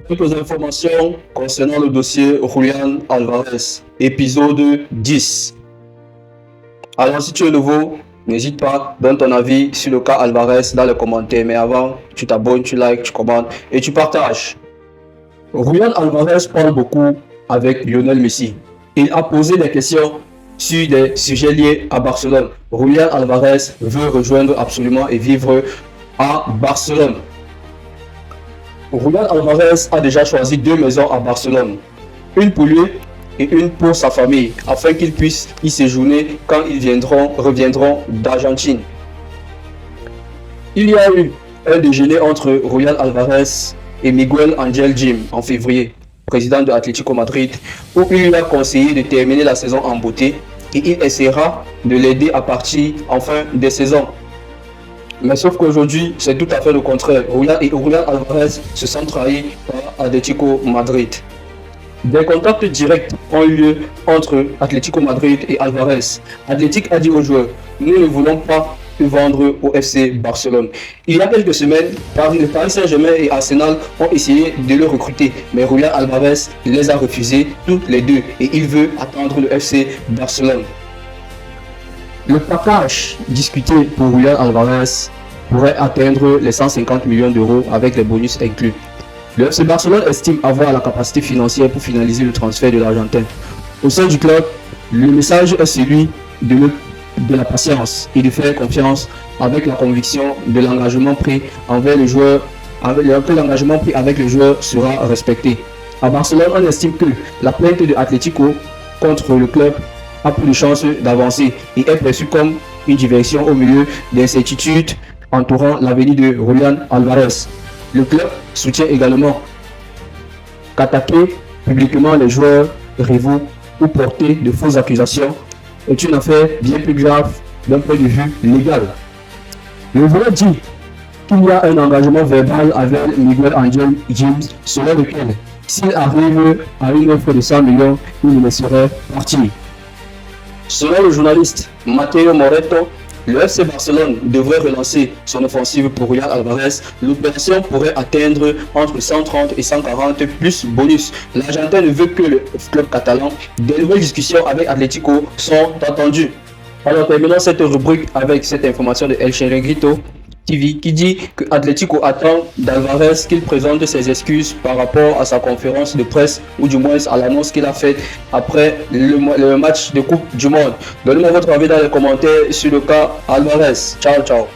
Quelques informations concernant le dossier Julián Álvarez, épisode 10. Alors, si tu es nouveau, n'hésite pas, donne ton avis sur le cas Álvarez dans les commentaires. Mais avant, tu t'abonnes, tu likes, tu commentes et tu partages. Julián Álvarez parle beaucoup avec Lionel Messi. Il a posé des questions sur des sujets liés à Barcelone. Julián Álvarez veut rejoindre absolument et vivre à Barcelone. Julián Álvarez a déjà choisi 2 maisons à Barcelone, une pour lui et une pour sa famille, afin qu'ils puissent y séjourner quand ils reviendront d'Argentine. Il y a eu un déjeuner entre Julián Álvarez et Miguel Ángel Jim en février, président de Atlético Madrid, où il lui a conseillé de terminer la saison en beauté et il essaiera de l'aider à partir en fin de saison. Mais sauf qu'aujourd'hui, c'est tout à fait le contraire. Julián Álvarez se sent trahi par Atlético Madrid. Des contacts directs ont eu lieu entre Atlético Madrid et Álvarez. Atlético a dit aux joueurs, nous ne voulons pas te vendre au FC Barcelone. Il y a quelques semaines, le Paris Saint-Germain et Arsenal ont essayé de le recruter, mais Julián Álvarez les a refusés toutes les deux et il veut attendre le FC Barcelone. Le package discuté pour Julián Álvarez pourrait atteindre les 150 millions d'euros avec les bonus inclus. Le FC Barcelone estime avoir la capacité financière pour finaliser le transfert de l'Argentin. Au sein du club, le message est celui de la patience et de faire confiance avec la conviction de l'engagement pris envers le joueur, que l'engagement pris avec le joueur sera respecté. À Barcelone, on estime que la plainte de Atlético contre le club a plus de chances d'avancer et est perçue comme une diversion au milieu des incertitudes entourant l'avenir de Julián Álvarez. Le club soutient également qu'attaquer publiquement les joueurs rivaux ou porter de fausses accusations est une affaire bien plus grave d'un point de vue légal. Le joueur dit qu'il y a un engagement verbal avec Miguel Ángel Jim selon lequel s'il arrive à une offre de 100 millions, il le laisserait partir. Selon le journaliste Mateo Moreto, le FC Barcelone devrait relancer son offensive pour Julián Álvarez. L'opération pourrait atteindre entre 130 et 140 plus bonus. L'Argentin ne veut que le club catalan. Des nouvelles discussions avec Atlético sont attendues. Alors terminons cette rubrique avec cette information de El Chiringuito TV qui dit que Atlético attend d'Álvarez qu'il présente ses excuses par rapport à sa conférence de presse ou du moins à l'annonce qu'il a faite après le match de Coupe du Monde. Donnez-moi votre avis dans les commentaires sur le cas Álvarez. Ciao, ciao.